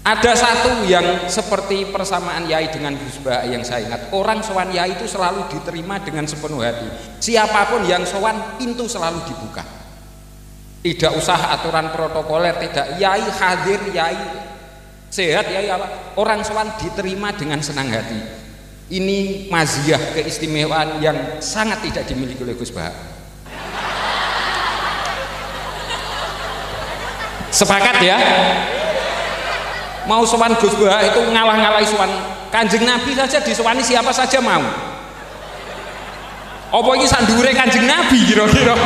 Ada satu yang seperti persamaan Yai dengan Gus Bah yang saya ingat, orang sowan Yai itu selalu diterima dengan sepenuh hati. Siapapun yang sowan, pintu selalu dibuka. Tidak usah aturan protokoler, tidak. Yai hadir, Yai sehat, Yai apa? Orang sowan diterima dengan senang hati. Ini maziyah keistimewaan yang sangat tidak dimiliki oleh Gus Bah. Sepakat ya? Mau sowan Gus Bah itu ngalah-ngalahi sowan Kanjeng Nabi saja, disowani siapa saja mau. Apa ini sandure Kanjeng Nabi kira-kira?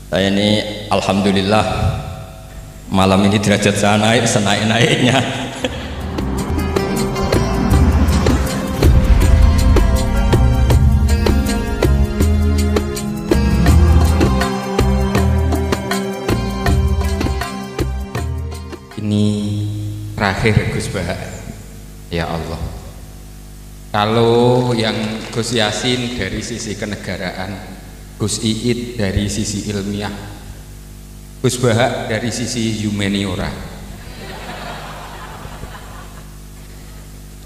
Saya ini alhamdulillah malam ini derajat saya naik senaik-naiknya. Ini terakhir Gus Bah, ya Allah. Kalau yang Gus Yasin dari sisi kenegaraan, Gus Iit dari sisi ilmiah, Gus Bah dari sisi humaniora,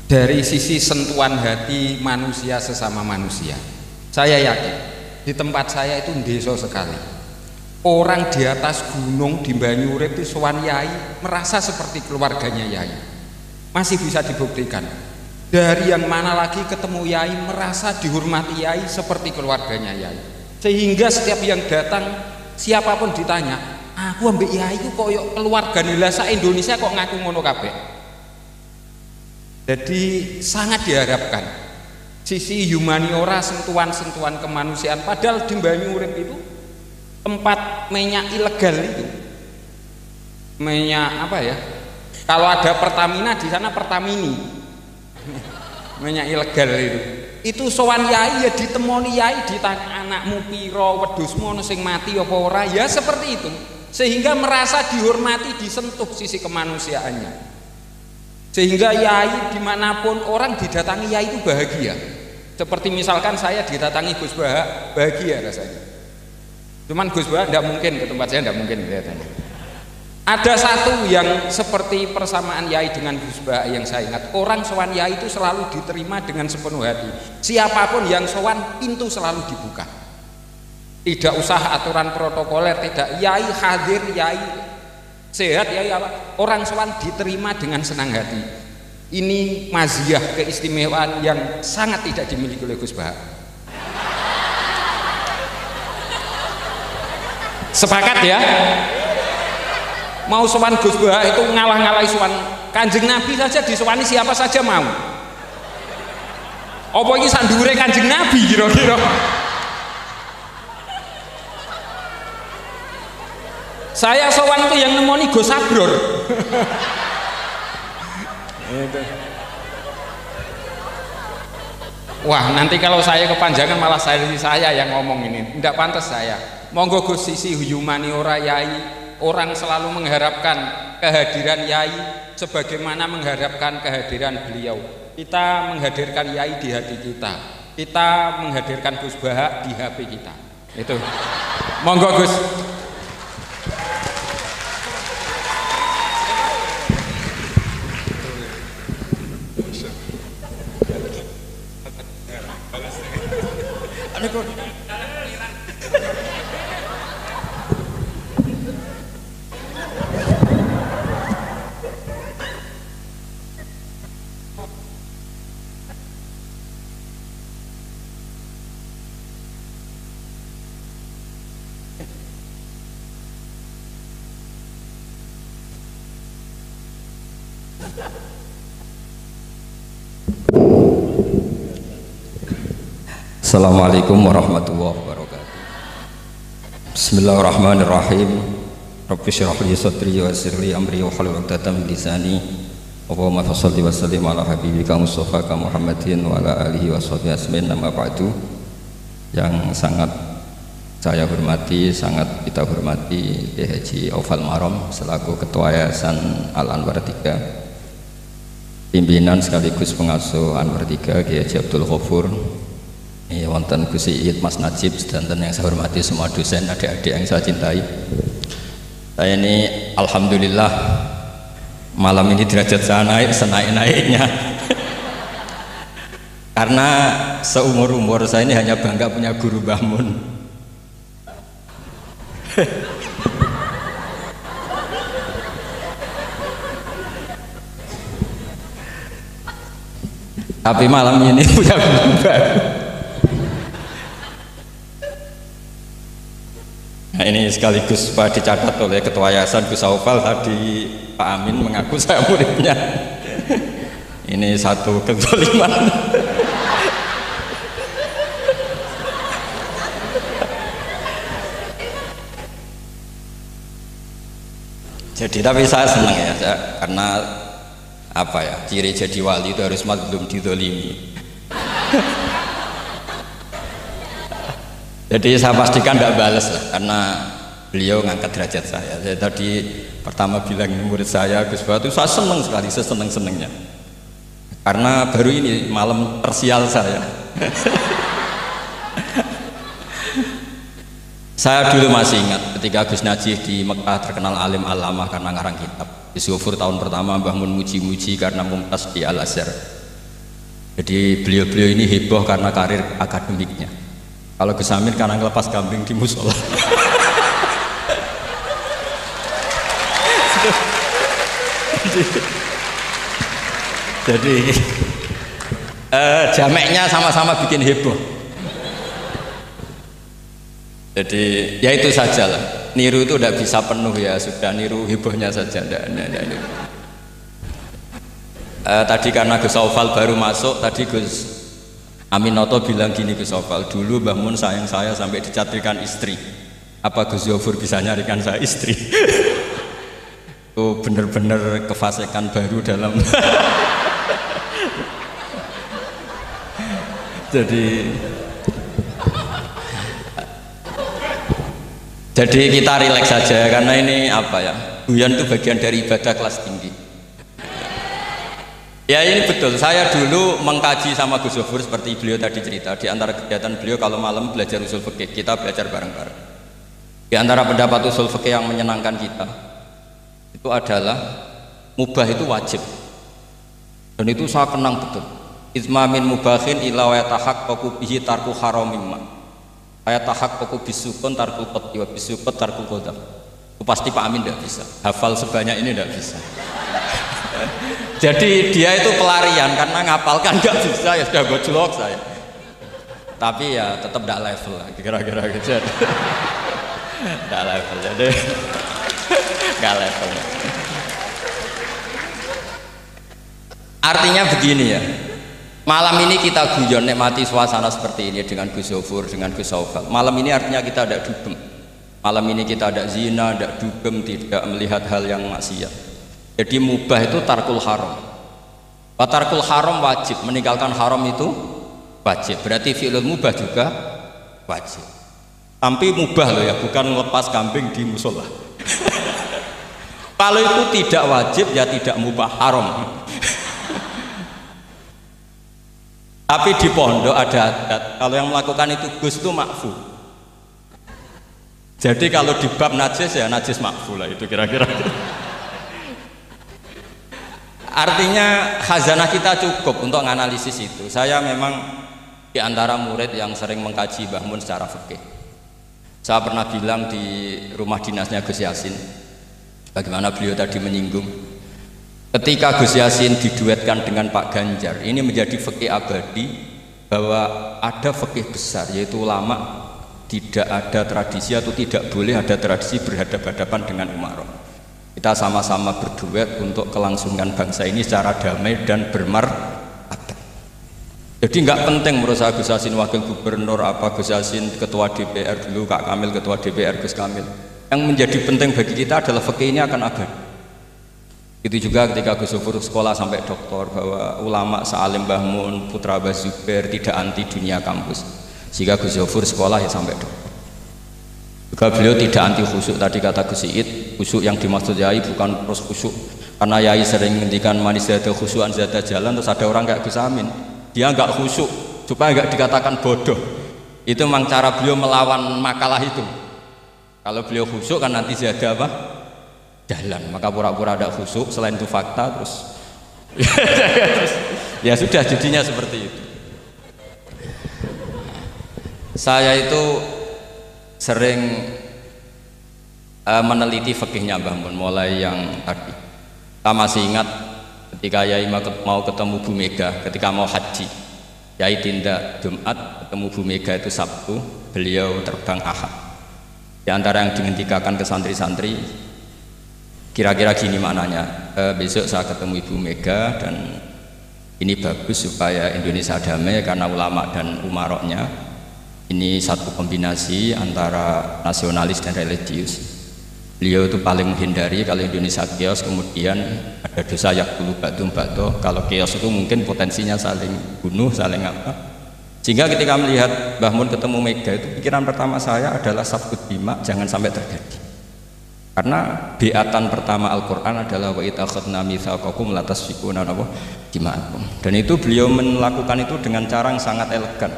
dari sisi sentuhan hati manusia sesama manusia. Saya yakin di tempat saya itu desa sekali. Orang di atas gunung di Banyurip itu sowan Yai merasa seperti keluarganya Yai. Masih bisa dibuktikan. Dari yang mana lagi ketemu Yai merasa dihormati Yai seperti keluarganya Yai. Sehingga setiap yang datang siapapun ditanya, aku ambek Yai itu koyo keluarga nilasa Indonesia kok ngaku ngono kabeh. Jadi sangat diharapkan sisi humaniora, sentuhan-sentuhan kemanusiaan. Padahal di Banyurip itu tempat minyak ilegal itu, minyak apa ya? Kalau ada Pertamina di sana Pertamini, minyak ilegal itu sowan Yai ya ditemoni Yai, ditanya anakmu piro, wedhusmu ono sing mati apa ora, ya seperti itu, sehingga merasa dihormati, disentuh sisi kemanusiaannya, sehingga Yai dimanapun orang didatangi Yai itu bahagia. Seperti misalkan saya didatangi Gus Bah, bahagia rasanya. Cuman Gus Bah tidak mungkin ke tempat saya, tidak mungkin kelihatannya. Ada satu yang seperti persamaan Yai dengan Gus Bah yang saya ingat, orang sowan Yai itu selalu diterima dengan sepenuh hati. Siapapun yang sowan, pintu selalu dibuka. Tidak usah aturan protokoler, tidak. Yai hadir, Yai sehat, Yai apa? Orang sowan diterima dengan senang hati. Ini maziyah keistimewaan yang sangat tidak dimiliki oleh Gus Bah. Sepakat ya? Mau sowan Gus Bah itu ngalah-ngalahi sowan Kanjeng Nabi saja, disowani siapa saja mau. Apa ini sandure Kanjeng Nabi kira-kira? Saya sowan itu yang nemoni Gus Sabror. Wah, nanti kalau saya kepanjangan malah saya yang ngomong ini. Tidak pantas saya. Monggo Gus, sisi humaniora Yai, orang selalu mengharapkan kehadiran Yai sebagaimana mengharapkan kehadiran beliau. Kita menghadirkan Yai di hati kita, kita menghadirkan Gus Bah di HP kita. Itu. Monggo Gus. Assalamualaikum warahmatullahi wabarakatuh. Bismillahirrahmanirrahim. Rabbi shrah li sadri wa yassir li amri wa hlul 'uqdatam min lisani. Allahumma shalli wa sallim ala habibika Mustafa Muhammadin wa ala alihi wa sahbihi asmin. Nama ba'du. Yang sangat saya hormati, sangat kita hormati Kiai Haji Aufal Marom selaku Ketua Yayasan Al Anwar 3, pimpinan sekaligus pengasuh Anwar 3 Kiai Haji Abdul Ghafur, wonten Gus Iit, Mas Najib, sedanten yang saya hormati semua dosen, adik-adik yang saya cintai. Saya ini alhamdulillah malam ini derajat saya naik senaik-naiknya. Karena seumur-umur saya ini hanya bangga punya guru Mbah Mun. Tapi malam ini punya guru baru. Nah, ini sekaligus Pak dicatat oleh Ketua Yayasan Gus Aufal tadi, Pak Amin mengaku saya muridnya. Ini satu kezaliman. Jadi tapi saya senang ya, karena apa ya, ciri jadi wali itu harus mazlum dizalimi. Jadi saya pastikan tidak balas lah, karena beliau ngangkat derajat saya. Saya tadi pertama bilang murid saya Gus Batu, saya senang sekali, seseneng-senengnya. Karena baru ini malam tersial saya. Saya dulu masih ingat ketika Gus Najih di Mekah terkenal alim alamah karena ngarang kitab. Di Syufur tahun pertama Mbah Mun muji-muji karena mumtaz di Al Azhar. Jadi beliau-beliau ini heboh karena karir akademiknya. Kalau Gus Amin karena ngelepas kambing di musola. Jadi jameknya sama-sama bikin heboh. Jadi ya itu saja lah. Niru itu udah bisa penuh ya, sudah niru hebohnya saja. Tadi karena Gus Aufal baru masuk, tadi Gus Aminoto bilang gini Gus Aufal, dulu Mbah Mun sayang saya sampai dicatrikan istri. Apa Gus Yofur bisa nyarikan saya istri? Itu bener-bener kefasikan baru dalam. Jadi kita rileks saja karena ini apa ya, guyon itu bagian dari ibadah kelas tinggi. Ya ini betul, saya dulu mengkaji sama Gus Yofur seperti beliau tadi cerita. Di antara kegiatan beliau kalau malam belajar usul fikih, kita belajar bareng-bareng. Di antara pendapat usul fikih yang menyenangkan kita itu adalah mubah itu wajib. Dan itu saya kenang betul. Izma min mubahin ila wa yatahaqqaqu bihi tarku haramimma. Ayatahaqqaqu bisukun tarkul qat'i wa bisukut tarkul qadar. Itu pasti Pak Amin tidak bisa. Hafal sebanyak ini tidak bisa. Jadi dia itu pelarian karena ngapalkan nggak bisa, ya sudah gojlok saya. Tapi ya tetap tidak level lah, kira-kira gitu. Tidak level, jadi nggak level. Artinya begini ya, malam ini kita guyon nikmati suasana seperti ini dengan Gus Yofur, dengan Gus Aufal. Malam ini artinya kita ada dugem. Malam ini kita ada zina, ada dugem, tidak melihat hal yang maksiat. Jadi mubah itu tarkul haram. Tarkul haram wajib, meninggalkan haram itu wajib. Berarti fi'lul mubah juga wajib. Tapi mubah loh ya, bukan lepas kambing di musola. Kalau itu tidak wajib ya tidak mubah, haram. Tapi di pondok ada adat, kalau yang melakukan itu Gus itu makfu. Jadi kalau di bab najis ya najis makfu lah, itu kira-kira. Artinya khazanah kita cukup untuk menganalisis itu. Saya memang di antara murid yang sering mengkaji Mbah Mun secara fikih. Saya pernah bilang di rumah dinasnya Gus Yasin, bagaimana beliau tadi menyinggung, ketika Gus Yasin diduetkan dengan Pak Ganjar, ini menjadi fikih abadi bahwa ada fikih besar, yaitu ulama tidak ada tradisi atau tidak boleh ada tradisi berhadapan-hadapan dengan umarok. Kita sama-sama berduet untuk kelangsungan bangsa ini secara damai dan bermartabat. Jadi nggak penting menurut saya Gus Yasin wakil gubernur, apa Gus Yasin ketua DPR dulu, Kak Kamil ketua DPR, Gus Kamil. Yang menjadi penting bagi kita adalah fikih ini akan abadi. Itu juga ketika Gus Yofur sekolah sampai doktor, bahwa ulama sealim Mbah Mun, putra Mbah Zubair tidak anti dunia kampus. Sehingga Gus Yofur sekolah ya sampai doktor. Juga beliau tidak anti khusyuk, tadi kata Gus Iid, khusyuk yang dimaksud Yai bukan terus khusyuk, karena Yai sering menghentikan manis zada khusyuan zada jalan, terus ada orang kayak Gus Amin, dia nggak khusyuk supaya nggak dikatakan bodoh. Itu memang cara beliau melawan makalah itu. Kalau beliau khusyuk kan nanti zada apa? jalan, maka pura-pura ada khusyuk. Selain itu fakta terus ya sudah jadinya seperti itu. Saya itu sering meneliti fikihnya Mbah Mun, mulai yang tadi. Kita masih ingat ketika Yai mau ketemu Bu Mega ketika mau haji. Yai tindak Jumat, ketemu Bu Mega itu Sabtu, beliau terbang Ahad. Di antara yang dihentikan ke santri-santri, kira-kira gini maknanya, besok saya ketemu Ibu Mega dan ini bagus supaya Indonesia damai karena ulama dan umaroknya ini satu kombinasi antara nasionalis dan religius. Beliau itu paling menghindari kalau Indonesia chaos, kemudian ada dosa yakulu batum bato. Kalau chaos itu mungkin potensinya saling bunuh, saling apa. Sehingga ketika melihat Mbah Mun ketemu Mega itu pikiran pertama saya adalah sabut bima, jangan sampai terjadi. Karena biatan pertama Al-Quran adalah wa itakhadna mitsaqakum la tasfikuna dima'akum. Dan itu beliau melakukan itu dengan cara yang sangat elegan.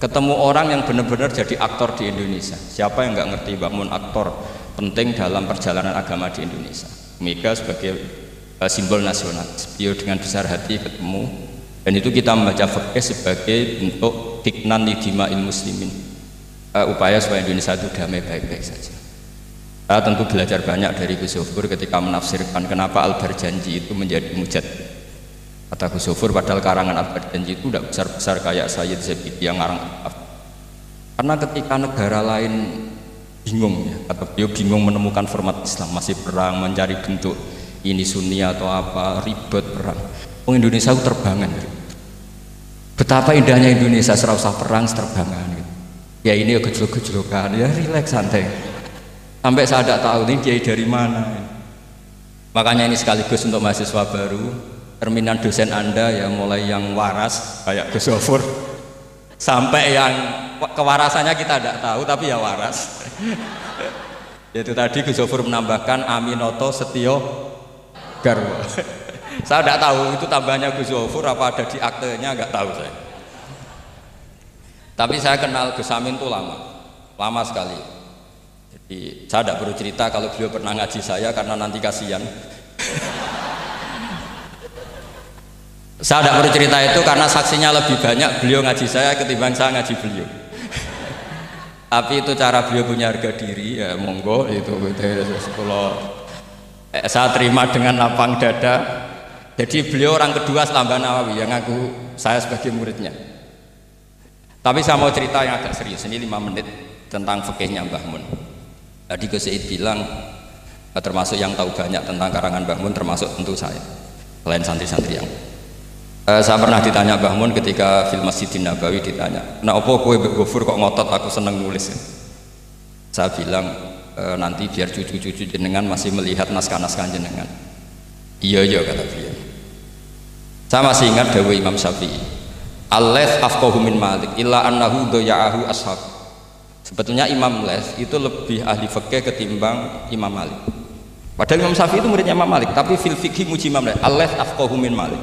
Ketemu orang yang benar-benar jadi aktor di Indonesia. Siapa yang nggak ngerti Mbah Mun aktor penting dalam perjalanan agama di Indonesia. Mega sebagai simbol nasional. Beliau dengan besar hati ketemu, dan itu kita membaca fikih sebagai bentuk hiknan lidima'il muslimin, upaya supaya Indonesia itu damai baik-baik saja. Saya tentu belajar banyak dari Gus Zofur ketika menafsirkan kenapa Al-Barjanji itu menjadi mujad. Kata Gus Zofur, padahal karangan Al-Barjanji itu tidak besar-besar kayak Sayyid Zabidi yang ngarang. Karena ketika negara lain bingung ya, atau beliau bingung menemukan format Islam, masih perang, mencari bentuk ini Sunni atau apa, ribet perang. Indonesia itu terbangan. Betapa indahnya Indonesia, serah usah perang, terbangan. Gitu. Ya ini gejolak-gejolokan, ya rileks santai. Sampai saya tidak tahu ini kiai dari mana. Makanya ini sekaligus untuk mahasiswa baru, cerminan dosen Anda ya, mulai yang waras kayak Gus Zofur sampai yang kewarasannya kita tidak tahu tapi ya waras. Itu tadi Gus Zofur menambahkan Aminoto Setio Garwo. Saya tidak tahu itu tambahnya Gus Zofur apa ada di aktenya, nggak tahu saya. Tapi saya kenal Gus Amin itu lama sekali. Jadi saya tidak perlu cerita kalau beliau pernah ngaji saya karena nanti kasihan. Saya tidak perlu cerita itu karena saksinya lebih banyak beliau ngaji saya ketimbang saya ngaji beliau. Tapi itu cara beliau punya harga diri, ya monggo itu kalau saya terima dengan lapang dada. Jadi beliau orang kedua setelah Mbah Nawawi yang ngaku saya sebagai muridnya. Tapi saya mau cerita yang agak serius, ini 5 menit tentang fikihnya Mbah Mun. Tadi Gus Said bilang termasuk yang tahu banyak tentang karangan Mbah Mun termasuk tentu saya, selain santri-santri yang saya pernah ditanya Mbah Mun ketika film Masjidin Nabawi, ditanya, "Nah, apa kowe Mbak Gofur kok ngotot aku seneng nulis?" Saya bilang, nanti biar cucu-cucu jenengan masih melihat naskah-naskah jenengan. Iya kata beliau. Saya masih ingat dawuh Imam Syafi'i, "Al-Laits afqahu min Malik illa annahu daya'ahu ashab." Sebetulnya Imam Laits itu lebih ahli fikih ketimbang Imam Malik. Padahal Imam Syafi'i itu muridnya Imam Malik, tapi fil fikih muji Imam Laits. "Al-Laits afqahu min Malik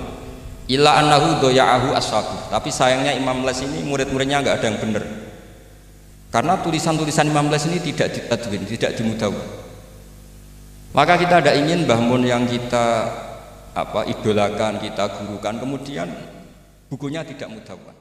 illa annahu doya'ahu ashabu." Tapi sayangnya Imam Laits ini murid-muridnya nggak ada yang benar, karena tulisan-tulisan Imam Laits ini tidak ditadwin, tidak dimudawwan. Maka kita tidak ingin Mbah Mun yang kita idolakan, kita gurukan, kemudian bukunya tidak mudawwan.